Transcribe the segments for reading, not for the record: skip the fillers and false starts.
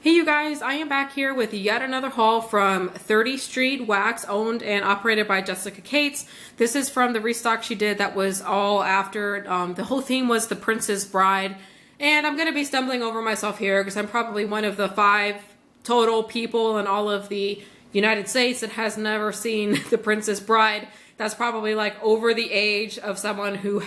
Hey you guys, I am back here with yet another haul from 30th Street Wax, owned and operated by Jessica Cates. This is from the restock she did that was all after, the whole theme was the Princess Bride. And I'm going to be stumbling over myself here because I'm probably one of the 5 total people in all of the United States that has never seen the Princess Bride. That's probably like over the age of someone who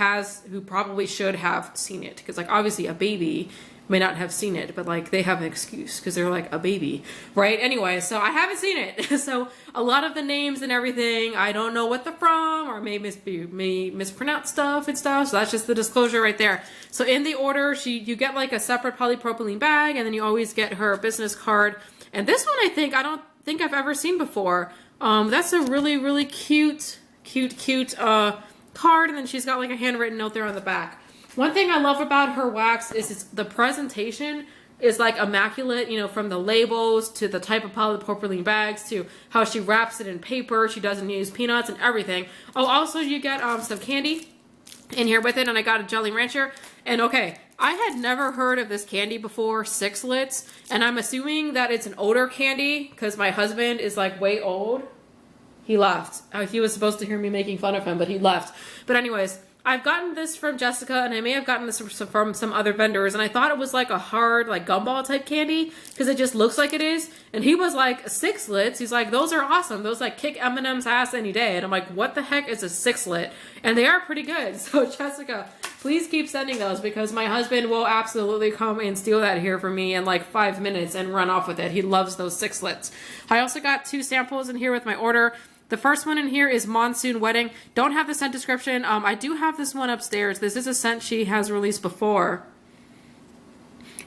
probably should have seen it. Because like obviously a baby may not have seen it, but like they have an excuse because they're like a baby, right? Anyway, so I haven't seen it. So a lot of the names and everything, I don't know what they're from, or may mispronounce stuff and stuff. So that's just the disclosure right there. So in the order, you get like a separate polypropylene bag, and then you always get her business card. And this one I don't think I've ever seen before. That's a really cute card, and then she's got like a handwritten note there on the back. One thing I love about her wax is the presentation is like immaculate, you know, from the labels to the type of polypropylene bags to how she wraps it in paper. She doesn't use peanuts and everything. Oh, also you get some candy in here with it, and I got a Jelly Rancher. And okay, I had never heard of this candy before, Sixlets, and I'm assuming that it's an older candy because my husband is like way old. He left. He was supposed to hear me making fun of him, but he left. But anyways, I've gotten this from Jessica, and I may have gotten this from some other vendors, and I thought it was like a hard, like gumball type candy, because it just looks like it is. And he was like, Sixlets? He's like, those are awesome. Those like kick M&M's ass any day. And I'm like, what the heck is a Sixlet? And they are pretty good. So Jessica, please keep sending those, because my husband will absolutely come and steal that here from me in like 5 minutes and run off with it. He loves those Sixlets. I also got 2 samples in here with my order. The first one in here is Monsoon Wedding. Don't have the scent description. I do have this one upstairs. This is a scent she has released before.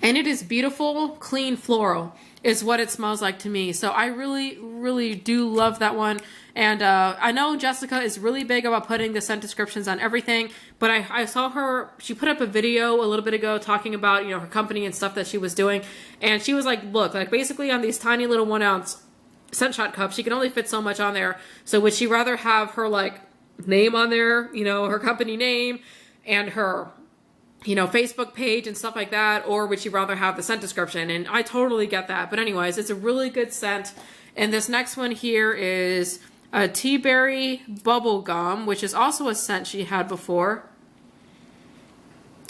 And it is beautiful, clean floral is what it smells like to me. So I really do love that one. And I know Jessica is really big about putting the scent descriptions on everything, but I saw her, she put up a video a little bit ago talking about, you know, her company and stuff that she was doing. And she was like, look, like basically on these tiny little 1 ounce scent shot cup, she can only fit so much on there. So would she rather have her like name on there, you know, her company name and her, you know, Facebook page and stuff like that, or would she rather have the scent description? And I totally get that. But anyways, it's a really good scent. And this next one here is a Tea Berry Bubble Gum, which is also a scent she had before.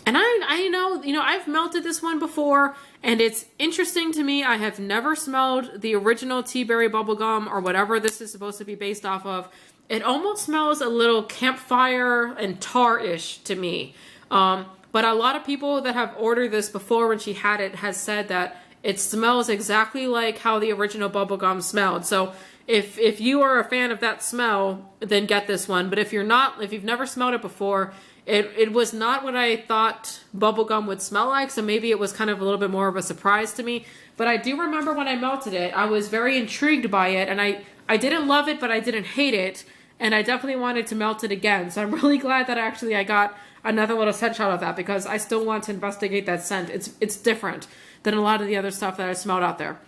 And I know, I've melted this one before, and it's interesting to me. I have never smelled the original Tea Berry Bubblegum or whatever this is supposed to be based off of. It almost smells a little campfire and tar-ish to me. But a lot of people that have ordered this before when she had it has said that it smells exactly like how the original bubblegum smelled. So if you are a fan of that smell, then get this one. But if you're not, if you've never smelled it before, it was not what I thought bubblegum would smell like, so maybe it was kind of a little bit more of a surprise to me. But I do remember when I melted it, I was very intrigued by it, and I didn't love it, but I didn't hate it, and I definitely wanted to melt it again. So I'm really glad that actually I got another little scent shot of that, because I still want to investigate that scent. It's different than a lot of the other stuff that I smelled out there.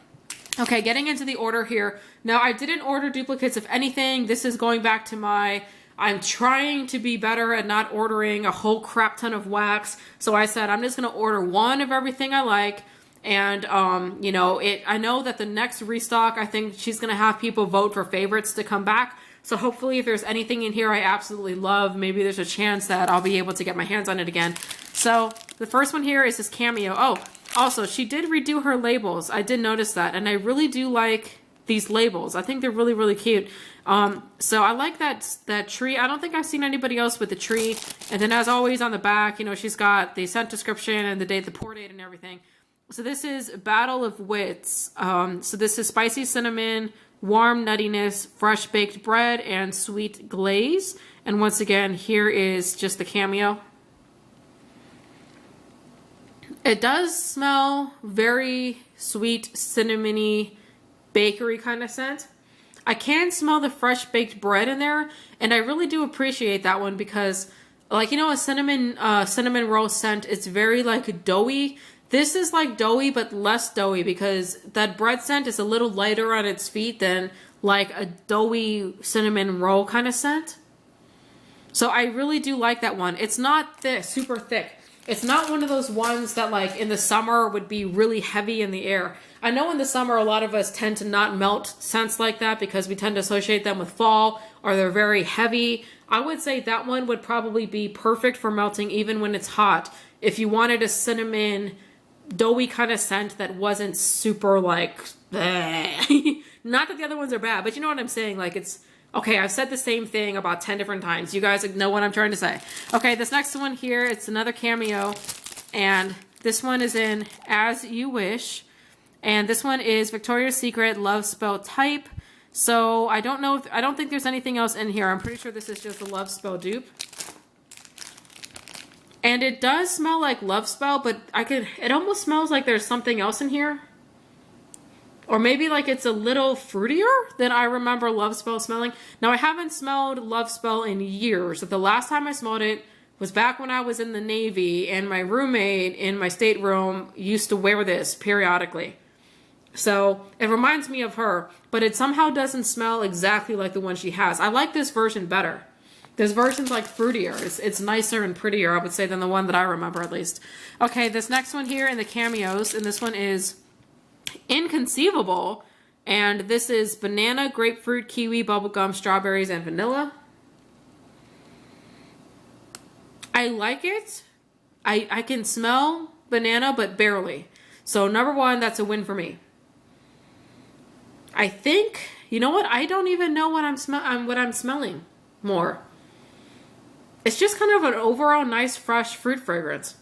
Okay, getting into the order here. Now, I didn't order duplicates of anything. This is going back to I'm trying to be better at not ordering a whole crap ton of wax. So I said, I'm just going to order one of everything I like. And, I know that the next restock, I think she's going to have people vote for favorites to come back. So hopefully if there's anything in here I absolutely love, maybe there's a chance that I'll be able to get my hands on it again. So the first one here is this Cameo. Oh, also, she did redo her labels. I did notice that. And I really do like these labels. I think they're really cute. So I like that tree. I don't think I've seen anybody else with the tree. And then as always on the back, she's got the scent description and the date, the pour date and everything. So this is Battle of Wits. So this is spicy cinnamon, warm nuttiness, fresh baked bread, and sweet glaze. And once again, here is just the Cameo. It does smell very sweet, cinnamony, bakery kind of scent. I can smell the fresh baked bread in there, and I really do appreciate that one because, like, a cinnamon roll scent, it's very like doughy. This is like doughy, but less doughy because that bread scent is a little lighter on its feet than like a doughy cinnamon roll kind of scent. So I really do like that one. It's not thick, super thick. It's not one of those ones that like in the summer would be really heavy in the air. I know in the summer a lot of us tend to not melt scents like that because we tend to associate them with fall or they're very heavy. I would say that one would probably be perfect for melting even when it's hot. If you wanted a cinnamon, doughy kind of scent that wasn't super like, not that the other ones are bad, but you know what I'm saying? Like it's, okay, I've said the same thing about 10 different times. You guys know what I'm trying to say. Okay, this next one here, it's another Cameo. And this one is in As You Wish. And this one is Victoria's Secret Love Spell Type. So I don't know if, I don't think there's anything else in here. I'm pretty sure this is just a Love Spell dupe. And it does smell like Love Spell, but it almost smells like there's something else in here. Or maybe like it's a little fruitier than I remember Love Spell smelling. Now I haven't smelled Love Spell in years. The last time I smelled it was back when I was in the Navy and my roommate in my stateroom used to wear this periodically. So it reminds me of her, but it somehow doesn't smell exactly like the one she has. I like this version better. This version's like fruitier. It's nicer and prettier, I would say, than the one that I remember at least. Okay, this next one here in the Cameos, and this one is Inconceivable. And this is banana, grapefruit, kiwi, bubblegum, strawberries, and vanilla. I like it. I can smell banana, but barely. So number one, that's a win for me. I think, you know what? I don't even know what I'm smelling more. It's just kind of an overall nice, fresh fruit fragrance.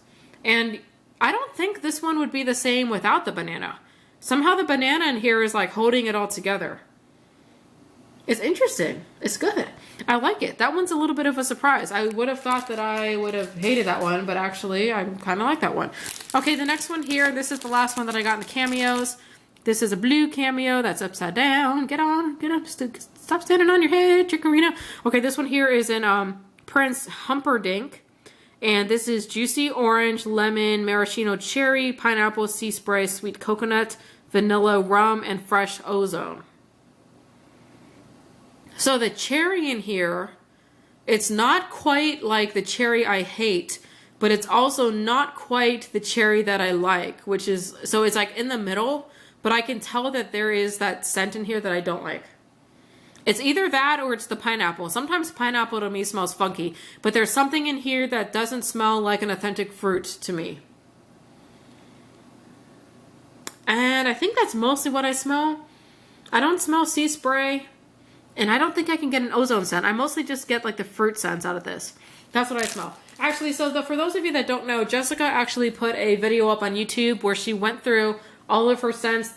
And I don't think this one would be the same without the banana. Somehow the banana in here is like holding it all together. It's interesting. It's good. I like it. That one's a little bit of a surprise. I would have thought that I would have hated that one, but actually I kind of like that one. Okay, the next one here, this is the last one that I got in the Cameos. This is a blue Cameo that's upside down. Get on, stop standing on your head, Chikorita. Okay, this one here is in Prince Humperdinck. And this is juicy orange, lemon, maraschino cherry, pineapple, sea spray, sweet coconut, vanilla, rum, and fresh ozone. So the cherry in here, it's not quite like the cherry I hate, but it's also not quite the cherry that I like, which is, so it's like in the middle, but I can tell that there is that scent in here that I don't like. It's either that or it's the pineapple. Sometimes pineapple to me smells funky, but there's something in here that doesn't smell like an authentic fruit to me. And I think that's mostly what I smell. I don't smell sea spray, and I don't think I can get an ozone scent. I mostly just get like the fruit scents out of this. That's what I smell. Actually, so for those of you that don't know, Jessica actually put a video up on YouTube where she went through all of her scents.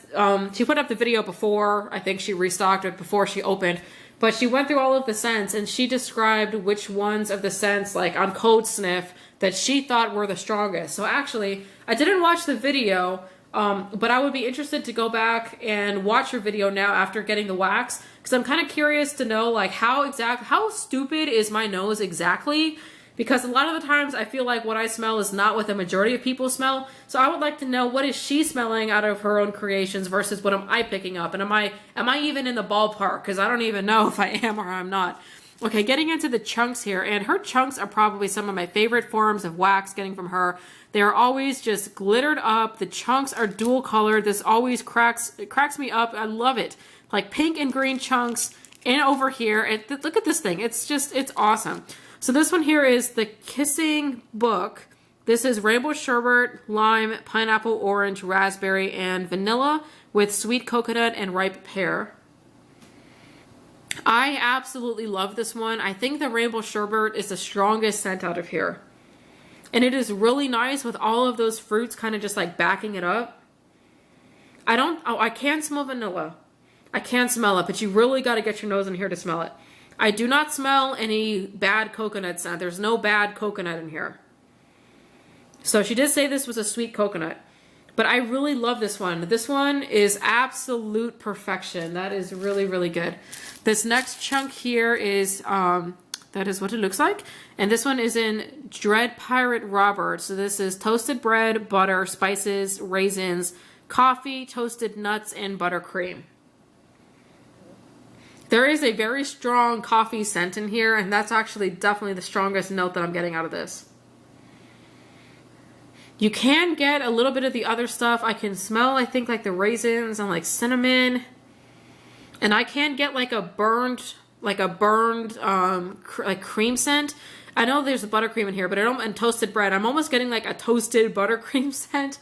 She put up the video before, I think she restocked it before she opened, but she went through all of the scents and she described which ones of the scents, like on Code Sniff, that she thought were the strongest. So actually, I didn't watch the video, but I would be interested to go back and watch her video now after getting the wax, because I'm kind of curious to know like how stupid is my nose exactly. Because a lot of the times I feel like what I smell is not what the majority of people smell. So I would like to know, what is she smelling out of her own creations versus what am I picking up? And am I even in the ballpark? Because I don't even know if I am or I'm not. Okay, getting into the chunks here. And her chunks are probably some of my favorite forms of wax getting from her. They are always just glittered up. The chunks are dual colored. This always cracks me up. I love it. Like pink and green chunks in over here. Look at this thing. It's awesome. So this one here is the Kissing Book. This is rainbow sherbet, lime, pineapple, orange, raspberry, and vanilla with sweet coconut and ripe pear. I absolutely love this one. I think the rainbow sherbet is the strongest scent out of here. And it is really nice with all of those fruits kind of just like backing it up. I can smell vanilla. I can smell it, but you really got to get your nose in here to smell it. I do not smell any bad coconut scent. There's no bad coconut in here. So she did say this was a sweet coconut. But I really love this one. This one is absolute perfection. That is really, really good. This next chunk here is, that is what it looks like. And this one is in Dread Pirate Robert. So this is toasted bread, butter, spices, raisins, coffee, toasted nuts, and buttercream. There is a very strong coffee scent in here, and that's actually definitely the strongest note that I'm getting out of this. You can get a little bit of the other stuff. I can smell, I think, like the raisins and like cinnamon. And I can get like a burned like cream scent. I know there's a buttercream in here, but I don't, and toasted bread. I'm almost getting like a toasted buttercream scent.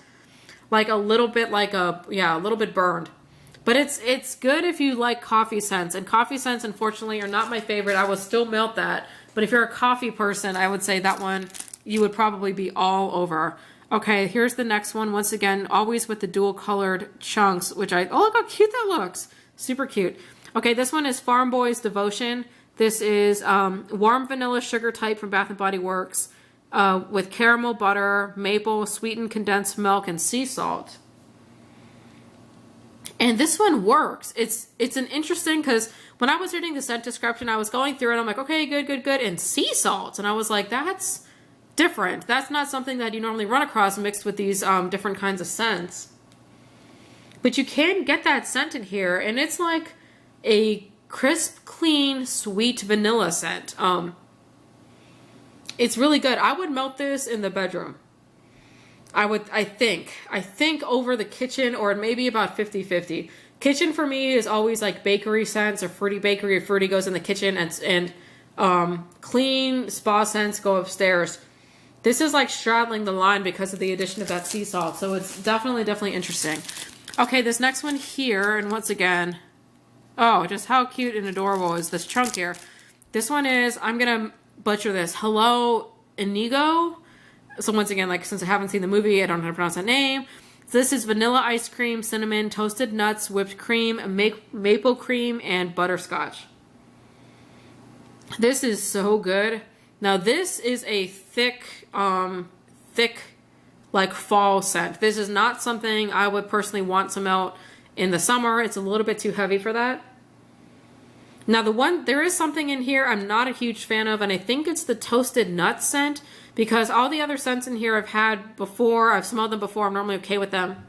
Like a little bit like a little bit burned. But it's good if you like coffee scents. And coffee scents, unfortunately, are not my favorite. I will still melt that. But if you're a coffee person, I would say that one you would probably be all over. Okay, here's the next one. Once again, always with the dual colored chunks, which oh, look how cute that looks. Super cute. Okay, this one is Farm Boy's Devotion. This is warm vanilla sugar type from Bath & Body Works with caramel butter, maple, sweetened condensed milk, and sea salt. And this one works. It's an interesting, because when I was reading the scent description, I was going through it. I'm like, okay, good. And sea salt. And I was like, that's different. That's not something that you normally run across mixed with these different kinds of scents. But you can get that scent in here. And it's like a crisp, clean, sweet vanilla scent. It's really good. I would melt this in the bedroom. I think over the kitchen, or maybe about 50-50. Kitchen for me is always like bakery scents or fruity bakery, or fruity goes in the kitchen, and clean spa scents go upstairs. This is like straddling the line because of the addition of that sea salt. So it's definitely interesting. Okay, this next one here, and once again, oh, just how cute and adorable is this chunk here. This one is, I'm going to butcher this, Hello Inigo. So once again, like, since I haven't seen the movie, I don't know how to pronounce that name. So this is vanilla ice cream, cinnamon, toasted nuts, whipped cream, maple cream, and butterscotch. This is so good. Now this is a thick, like fall scent. This is not something I would personally want to melt in the summer. It's a little bit too heavy for that. Now there is something in here I'm not a huge fan of, and I think it's the toasted nut scent, because all the other scents in here I've had before, I've smelled them before, I'm normally okay with them.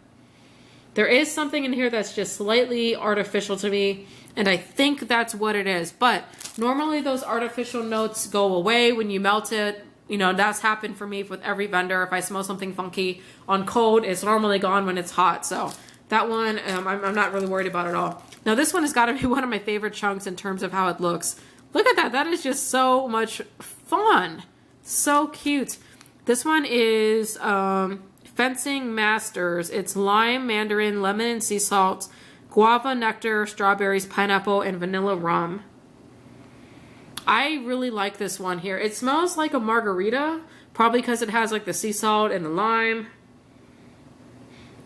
There is something in here that's just slightly artificial to me, and I think that's what it is. But normally those artificial notes go away when you melt it. You know, that's happened for me with every vendor. If I smell something funky on cold, it's normally gone when it's hot. So that one, I'm not really worried about at all. Now this one has got to be one of my favorite chunks in terms of how it looks. Look at that. That is just so much fun. So cute. This one is Fencing Masters. It's lime, mandarin, lemon and sea salt, guava, nectar, strawberries, pineapple, and vanilla rum. I really like this one here. It smells like a margarita, probably because it has like the sea salt and the lime.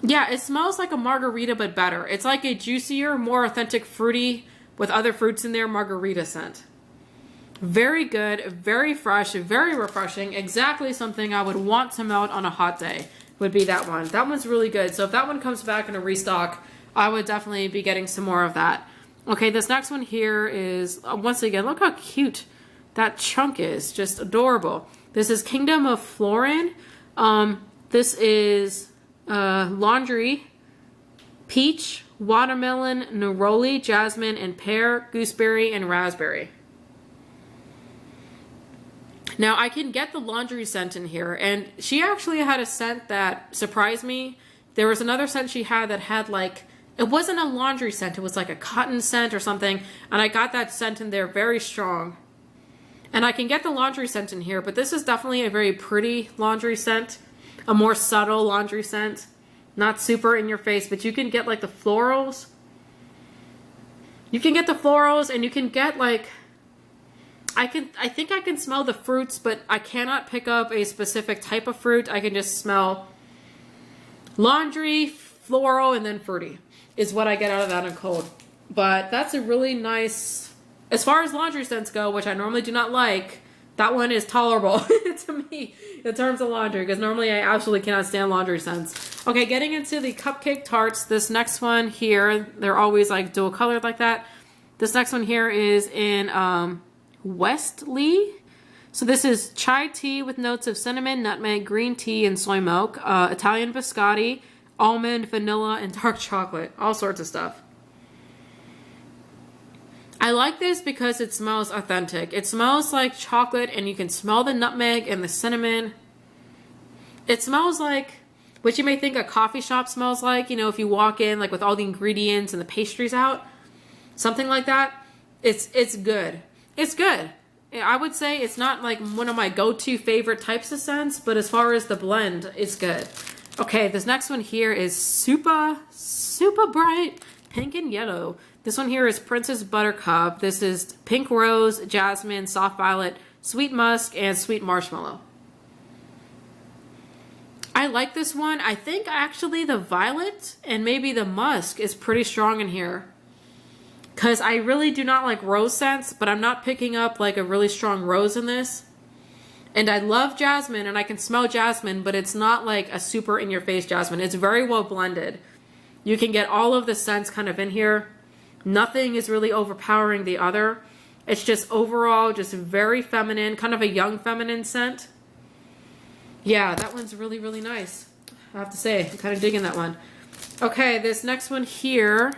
Yeah, it smells like a margarita, but better. It's like a juicier, more authentic fruity with other fruits in there margarita scent. Very good, very fresh, very refreshing. Exactly something I would want to melt on a hot day would be that one. That one's really good. So if that one comes back in a restock, I would definitely be getting some more of that. Okay, this next one here is, once again, look how cute that chunk is. Just adorable. This is Kingdom of Florin. This is laundry, peach, watermelon, neroli, jasmine, and pear, gooseberry, and raspberry. Now, I can get the laundry scent in here, and she actually had a scent that surprised me. There was another scent she had that had like, it wasn't a laundry scent, it was like a cotton scent or something, and I got that scent in there very strong. And I can get the laundry scent in here, but this is definitely a very pretty laundry scent, a more subtle laundry scent. Not super in your face, but you can get like the florals. You can get the florals, and you can get like, I think I can smell the fruits, but I cannot pick up a specific type of fruit. I can just smell laundry, floral, and then fruity is what I get out of that in cold. But that's a really nice, as far as laundry scents go, which I normally do not like, that one is tolerable to me in terms of laundry, because normally I absolutely cannot stand laundry scents. Okay, getting into the Cupcake tarts. This next one here, they're always like dual colored like that. This next one here is in Westley. So this is chai tea with notes of cinnamon, nutmeg, green tea, and soy milk, Italian biscotti, almond, vanilla, and dark chocolate. All sorts of stuff. I like this because it smells authentic. It smells like chocolate, and you can smell the nutmeg and the cinnamon. It smells like what you may think a coffee shop smells like, you know, if you walk in like with all the ingredients and the pastries out, something like that. It's good. It's good. I would say it's not like one of my go-to favorite types of scents, but as far as the blend, it's good. Okay, this next one here is super bright pink and yellow. This one here is Princess Buttercup. This is pink rose, jasmine, soft violet, sweet musk, and sweet marshmallow. I like this one. I think actually the violet and maybe the musk is pretty strong in here. Because I really do not like rose scents, but I'm not picking up like a really strong rose in this. And I love jasmine and I can smell jasmine, but it's not like a super in-your-face jasmine. It's very well blended. You can get all of the scents kind of in here. Nothing is really overpowering the other. It's just overall just very feminine, kind of a young feminine scent. Yeah, that one's really, really nice. I have to say, I'm kind of digging that one. Okay, this next one here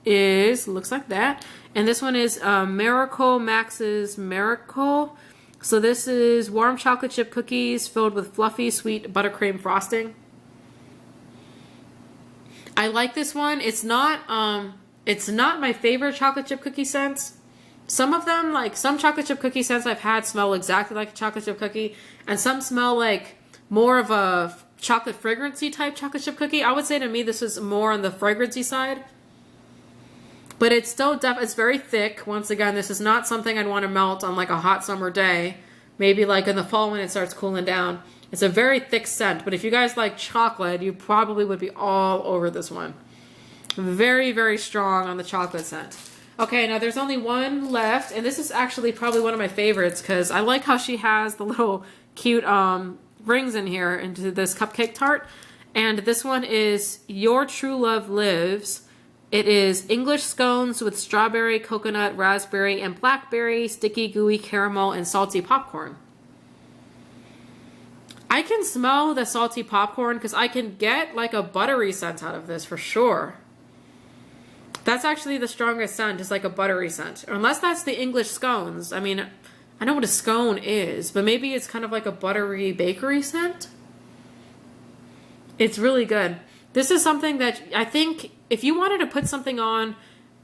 looks like that. And this one is Miracle Max's Miracle. So this is warm chocolate chip cookies filled with fluffy sweet buttercream frosting. I like this one. It's not my favorite chocolate chip cookie scents. Some of them, like some chocolate chip cookie scents I've had smell exactly like a chocolate chip cookie, and some smell like more of a chocolate fragrancy type chocolate chip cookie. I would say to me this is more on the fragrancy side. But it's still it's very thick. Once again, this is not something I'd want to melt on like a hot summer day. Maybe like in the fall when it starts cooling down. It's a very thick scent. But if you guys like chocolate, you probably would be all over this one. Very, very strong on the chocolate scent. Okay, now there's only one left. And this is actually probably one of my favorites because I like how she has the little cute rings in here into this cupcake tart. And this one is Your True Love Lives. It is English scones with strawberry, coconut, raspberry, and blackberry, sticky, gooey caramel, and salty popcorn. I can smell the salty popcorn because I can get like a buttery scent out of this for sure. That's actually the strongest scent, is like a buttery scent. Unless that's the English scones. I mean, I know what a scone is, but maybe it's kind of like a buttery bakery scent. It's really good. This is something that I think if you wanted to put something on,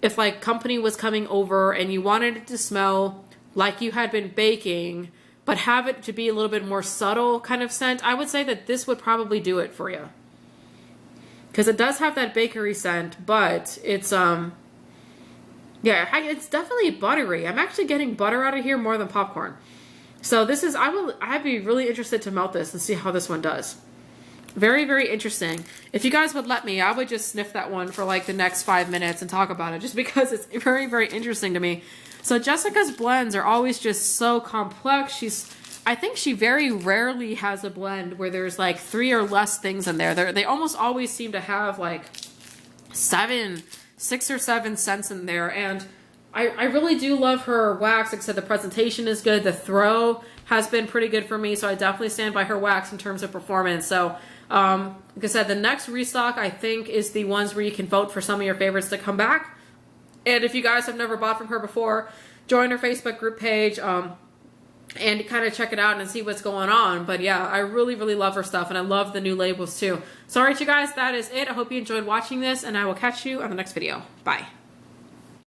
if like company was coming over and you wanted it to smell like you had been baking, but have it to be a little bit more subtle kind of scent, I would say that this would probably do it for you. Because it does have that bakery scent, but it's, yeah, it's definitely buttery. I'm actually getting butter out of here more than popcorn. So this is, I'd be really interested to melt this and see how this one does. Very, very interesting. If you guys would let me, I would just sniff that one for like the next 5 minutes and talk about it just because it's very, very interesting to me. So Jessica's blends are always just so complex. I think she very rarely has a blend where there's like 3 or less things in there. They almost always seem to have like 6 or 7 scents in there. And I really do love her wax. Like I said, the presentation is good. The throw has been pretty good for me. So I definitely stand by her wax in terms of performance. So like I said, the next restock I think is the ones where you can vote for some of your favorites to come back. And if you guys have never bought from her before, join her Facebook group page and kind of check it out and see what's going on. But yeah, I really, really love her stuff, and I love the new labels too. So alright you guys, that is it. I hope you enjoyed watching this, and I will catch you on the next video. Bye.